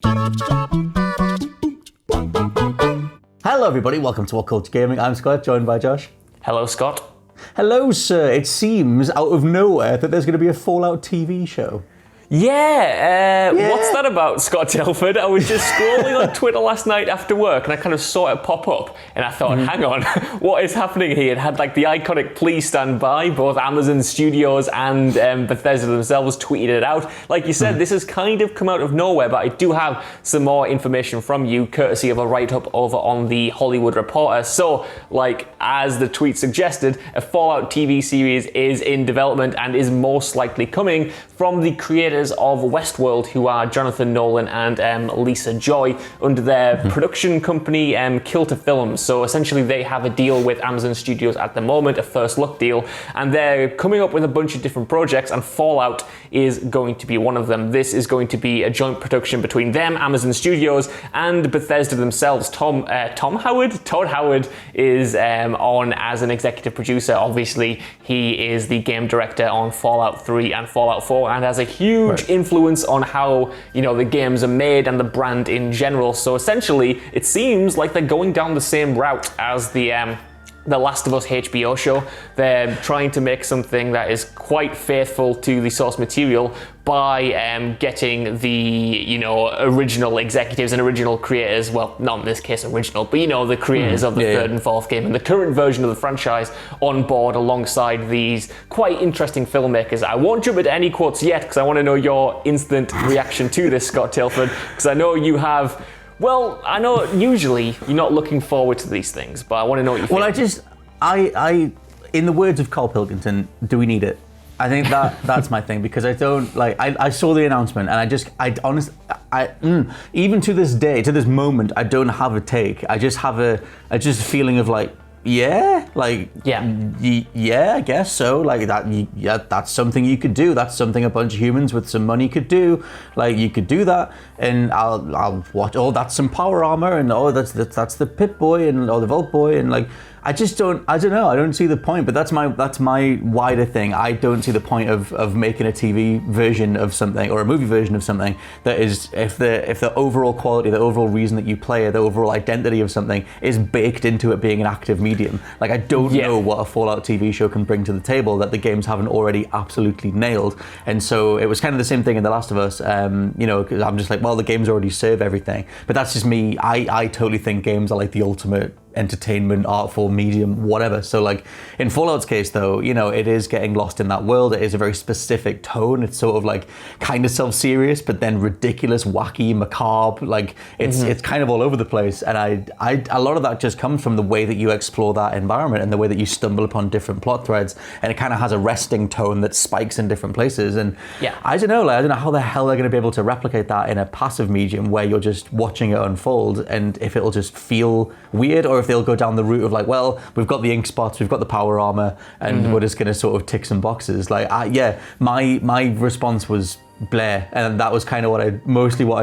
Hello everybody, welcome to WhatCulture Gaming. I'm Scott, joined by Josh. Hello, Scott. Hello sir, it seems out of nowhere that there's going to be a Fallout TV show. Yeah, what's that about, Scott Telford? I was just scrolling on Twitter last night after work and I kind of saw it pop up and I thought, hang on, what is happening here? It had like the iconic "Please Stand By," both Amazon Studios and Bethesda themselves tweeted it out. Like you said, this has kind of come out of nowhere, but I do have some more information from you, courtesy of a write-up over on the Hollywood Reporter. So, like, as the tweet suggested, a Fallout TV series is in development and is most likely coming from the creators of Westworld, who are Jonathan Nolan and Lisa Joy, under their production company Kilter Films. So essentially they have a deal with Amazon Studios at the moment, a first look deal, and they're coming up with a bunch of different projects, and Fallout is going to be one of them. This is going to be a joint production between them, Amazon Studios, and Bethesda themselves. Todd Howard is on as an executive producer. Obviously, he is the game director on Fallout 3 and Fallout 4 and has a huge influence on how, you know, the games are made and the brand in general. So essentially, it seems like they're going down the same route as the Last of Us HBO show. They're trying to make something that is quite faithful to the source material by getting the, you know, original executives and original creators, well, not in this case original, but, you know, the creators of the third and fourth game and the current version of the franchise on board alongside these quite interesting filmmakers. I won't jump into any quotes yet because I want to know your instant reaction to this, Scott Tilford, because I know you have. Well, I know usually you're not looking forward to these things, but I want to know what you think. Well, I in the words of Carl Pilkington, do we need it? I think that's my thing, because I don't, like, I saw the announcement and even to this day, to this moment, I don't have a take. I just have a feeling of like, I guess so. Like that, that's something you could do. That's something a bunch of humans with some money could do. Like, you could do that, and I'll watch. Oh, that's some power armor, and oh, that's the Pip Boy, and the Vault Boy, and like. I don't know. I don't see the point, but that's my wider thing. I don't see the point of making a TV version of something or a movie version of something that is, if the overall quality, the overall reason that you play it, the overall identity of something is baked into it being an active medium. Like, I don't know what a Fallout TV show can bring to the table that the games haven't already absolutely nailed. And so it was kind of the same thing in The Last of Us. You know, because I'm just like, well, the games already serve everything. But that's just me. I totally think games are like the ultimate entertainment, art form, medium, whatever. So like in Fallout's case though, you know, it is getting lost in that world. It is a very specific tone. It's sort of like kind of self-serious, but then ridiculous, wacky, macabre. Like it's kind of all over the place. And a lot of that just comes from the way that you explore that environment and the way that you stumble upon different plot threads. And it kind of has a resting tone that spikes in different places. And I don't know how the hell they're going to be able to replicate that in a passive medium where you're just watching it unfold, and if it'll just feel weird, or if they'll go down the route of like, well, we've got the ink spots, we've got the power armor, and we're just going to sort of tick some boxes. Like, my response was Blair, and that was kind of what I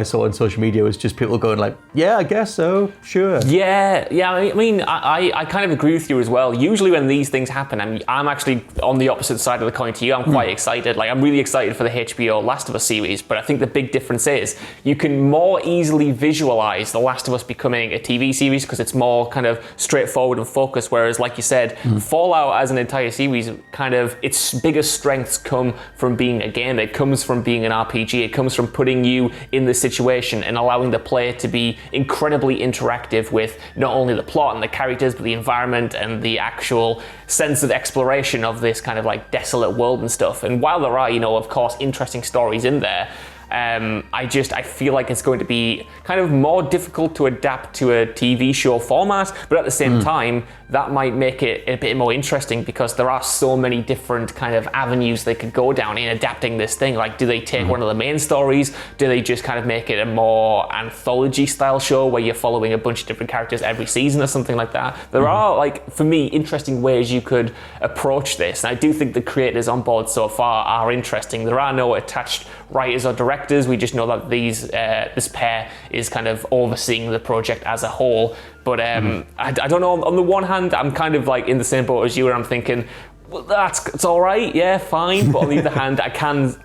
saw on social media was just people going like, yeah, I guess so, sure. I mean, I kind of agree with you as well. Usually when these things happen, I'm actually on the opposite side of the coin to you. I'm quite excited. Like, I'm really excited for the HBO Last of Us series, but I think the big difference is you can more easily visualize The Last of Us becoming a TV series because it's more kind of straightforward and focused, whereas like you said, Fallout as an entire series, kind of its biggest strengths come from being a game. It comes from being an RPG. It comes from putting you in the situation and allowing the player to be incredibly interactive with not only the plot and the characters, but the environment and the actual sense of exploration of this kind of like desolate world and stuff. And while there are, you know, of course, interesting stories in there, I feel like it's going to be kind of more difficult to adapt to a TV show format, but at the same time, that might make it a bit more interesting because there are so many different kind of avenues they could go down in adapting this thing. Like, do they take one of the main stories? Do they just kind of make it a more anthology style show where you're following a bunch of different characters every season or something like that? There are, like, for me, interesting ways you could approach this. And I do think the creators on board so far are interesting. There are no attached writers or directors. We just know that this pair is kind of overseeing the project as a whole. But I don't know, on the one hand, I'm kind of like in the same boat as you, where I'm thinking, well, it's all right, yeah, fine. But on the other hand,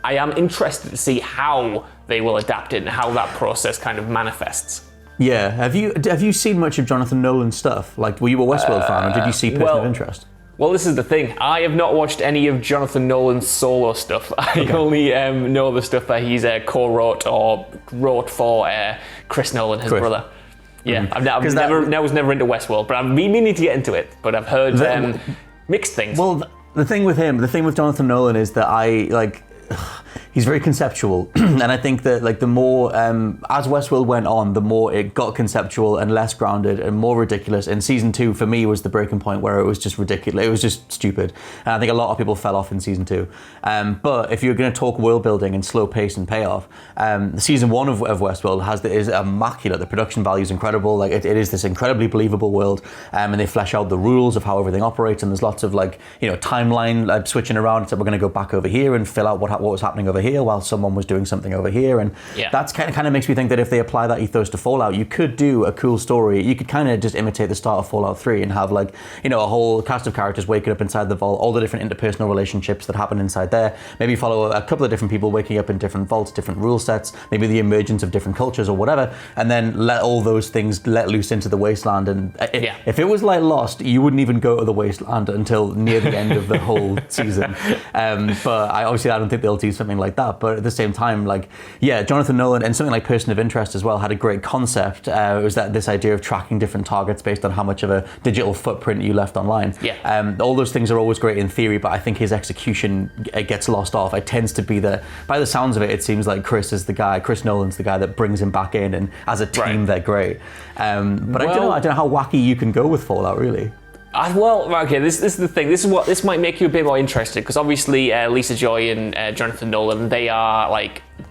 I am interested to see how they will adapt it and how that process kind of manifests. Yeah. Have you seen much of Jonathan Nolan's stuff? Like, were you a Westworld fan, or did you see Person of Interest? Well, this is the thing. I have not watched any of Jonathan Nolan's solo stuff. I only know the stuff that he's co-wrote or wrote for Chris Nolan, his brother. Yeah, I was never into Westworld, but I've been meaning to get into it. But I've heard mixed things. Well, the thing with Jonathan Nolan is that he's very conceptual, and I think that like the more as Westworld went on, the more it got conceptual and less grounded and more ridiculous. And season 2 for me was the breaking point where it was just ridiculous. It was just stupid, and I think a lot of people fell off in season 2. But if you're going to talk world building and slow pace and payoff, season 1 of Westworld is immaculate. The production value is incredible. Like it is this incredibly believable world, and they flesh out the rules of how everything operates. And there's lots of timeline switching around. So we're going to go back over here and fill out what was happening over here while someone was doing something over here, and that's kind of makes me think that if they apply that ethos to Fallout, you could do a cool story. You could kind of just imitate the start of Fallout 3 and have a whole cast of characters waking up inside the vault, all the different interpersonal relationships that happen inside there. Maybe follow a couple of different people waking up in different vaults, different rule sets, maybe the emergence of different cultures or whatever, and then let all those things let loose into the wasteland. And if it was like Lost, you wouldn't even go to the wasteland until near the end of the whole season. But I don't think they'll do something like that. But at the same time, Jonathan Nolan and something like Person of Interest as well had a great concept. It was this idea of tracking different targets based on how much of a digital footprint you left online. All those things are always great in theory, but I think his execution gets lost off. It tends to be that, by the sounds of it seems like Chris Nolan's the guy that brings him back in, and as a team they're great. But I don't know how wacky you can go with Fallout, really. This is the thing. This might make you a bit more interested, because obviously Lisa Joy and Jonathan Nolan, they are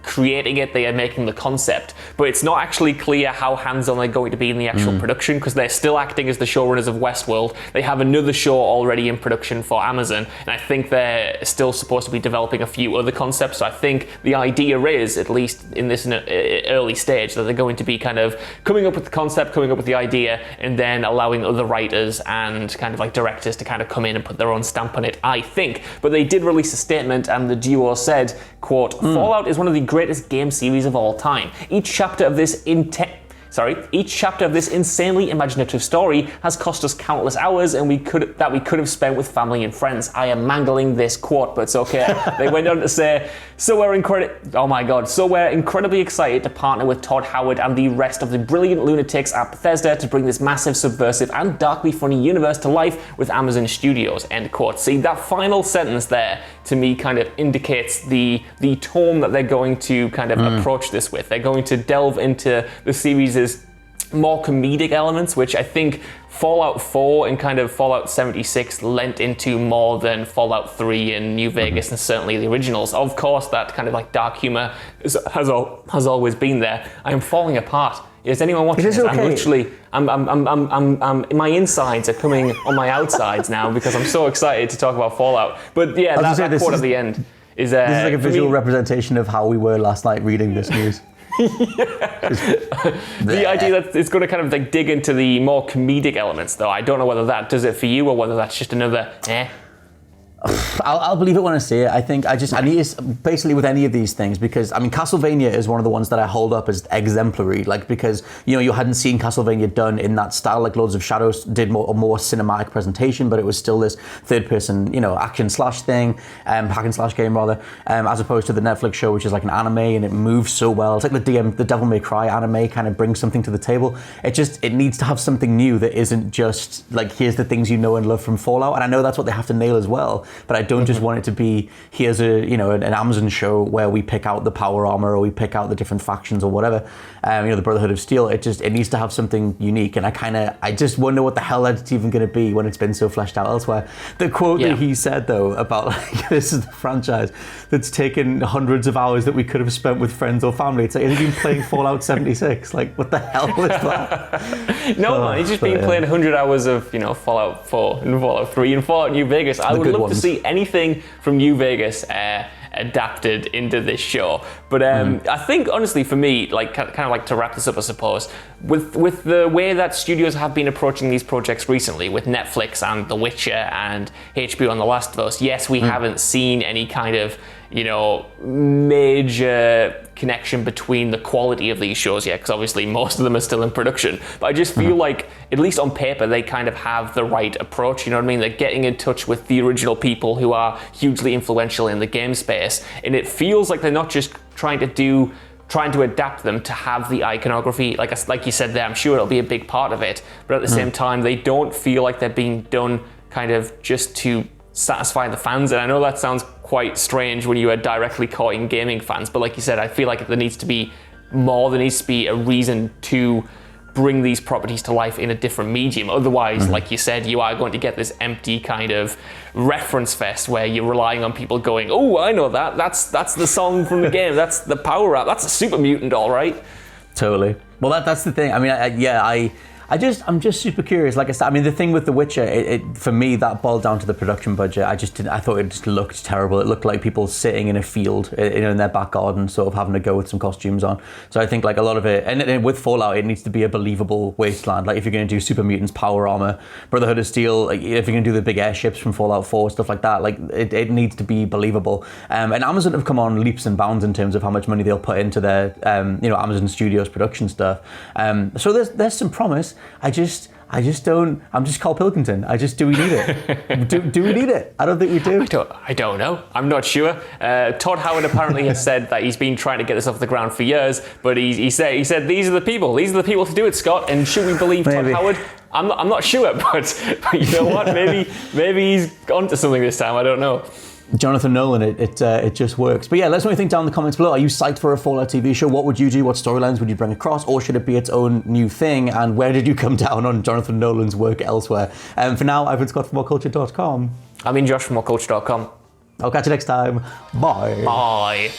creating it, they are making the concept, but it's not actually clear how hands-on they're going to be in the actual production, because they're still acting as the showrunners of Westworld. They have another show already in production for Amazon, and I think they're still supposed to be developing a few other concepts. So I think the idea is, at least in this early stage, that they're going to be kind of coming up with the concept, coming up with the idea, and then allowing other writers and kind of directors to kind of come in and put their own stamp on it, I think. But they did release a statement, and the duo said, quote, "Fallout is one of the greatest game series of all time. Each chapter of this insanely imaginative story has cost us countless hours and we could have spent with family and friends." I am mangling this quote, but it's okay. They went on to say, so we're incredibly excited to partner with Todd Howard and the rest of the brilliant lunatics at Bethesda to bring this massive, subversive and darkly funny universe to life with Amazon Studios, end quote. See, that final sentence there to me kind of indicates the tone that they're going to kind of approach this with. They're going to delve into the series' more comedic elements, which I think Fallout 4 and kind of Fallout 76 lent into more than Fallout 3 and New Vegas and certainly the originals. Of course, that kind of dark humor has always been there. I am falling apart. Is anyone watching this? Okay. My insides are coming on my outsides now because I'm so excited to talk about Fallout. But yeah, that quote at the end is... this is like a visual representation of how we were last night reading this news. The idea that it's going to kind of dig into the more comedic elements, though, I don't know whether that does it for you or whether that's just another I'll believe it when I see it. I think I need to, basically with any of these things, because Castlevania is one of the ones that I hold up as exemplary, because you hadn't seen Castlevania done in that style. Lords of Shadows did a more cinematic presentation, but it was still this third person action slash thing, hack and slash game rather, as opposed to the Netflix show, which is like an anime and it moves so well. It's like the Devil May Cry anime kind of brings something to the table. It needs to have something new that isn't just here's the things you know and love from Fallout, and I know that's what they have to nail as well. But I don't just want it to be, here's an Amazon show where we pick out the power armor or we pick out the different factions or whatever, the Brotherhood of Steel. It needs to have something unique, and I just wonder what the hell it's even going to be when it's been so fleshed out elsewhere. The quote that he said though about this is the franchise that's taken hundreds of hours that we could have spent with friends or family. It's have you been playing Fallout 76? What the hell is that? No, man, he's just been playing 100 hours of Fallout 4 and Fallout 3 and Fallout New Vegas. I would love to see anything from New Vegas adapted into this show. But I think honestly for me, like kind of like to wrap this up, I suppose, with the way that studios have been approaching these projects recently with Netflix and The Witcher and HBO and The Last of Us, yes, we haven't seen any kind of, you know, major connection between the quality of these shows yet, because obviously most of them are still in production. But I just feel like, at least on paper, they kind of have the right approach, you know what I mean? They're getting in touch with the original people who are hugely influential in the game space, and it feels like they're not just trying to adapt them to have the iconography, like you said there, I'm sure it'll be a big part of it, but at the same time, they don't feel like they're being done kind of just to satisfy the fans. And I know that sounds quite strange when you are directly courting gaming fans, but like you said, I feel like there needs to be more, there needs to be a reason to bring these properties to life in a different medium. Otherwise, like you said, you are going to get this empty kind of reference fest where you're relying on people going, oh, I know that, that's the song from the game, that's the power up, that's a super mutant, all right. Totally. Well, that's the thing. I mean, I'm just super curious. Like I said, I mean, the thing with The Witcher, it for me, that boiled down to the production budget. I thought it just looked terrible. It looked like people sitting in a field, you know, in their back garden, sort of having to go with some costumes on. So I think like a lot of it, and with Fallout, it needs to be a believable wasteland. Like if you're going to do super mutants, power armor, Brotherhood of Steel, like if you're going to do the big airships from Fallout 4, stuff like that, like it needs to be believable. And Amazon have come on leaps and bounds in terms of how much money they'll put into their, you know, Amazon Studios production stuff. So there's some promise. I just don't. I'm just Carl Pilkington. Do we need it? do we need it? I don't think we do. I don't know. I'm not sure. Todd Howard apparently has said that he's been trying to get this off the ground for years, but he said these are the people to do it, Scott. And should we believe Maybe. Todd Howard? I'm not sure, but you know what? Maybe he's onto something this time. I don't know. Jonathan Nolan, it just works. But yeah, let us know what you think down in the comments below. Are you psyched for a Fallout TV show? What would you do? What storylines would you bring across? Or should it be its own new thing? And where did you come down on Jonathan Nolan's work elsewhere? For now, I've been Scott from WhatCulture.com. I'm in Josh from WhatCulture.com. I'll catch you next time. Bye. Bye.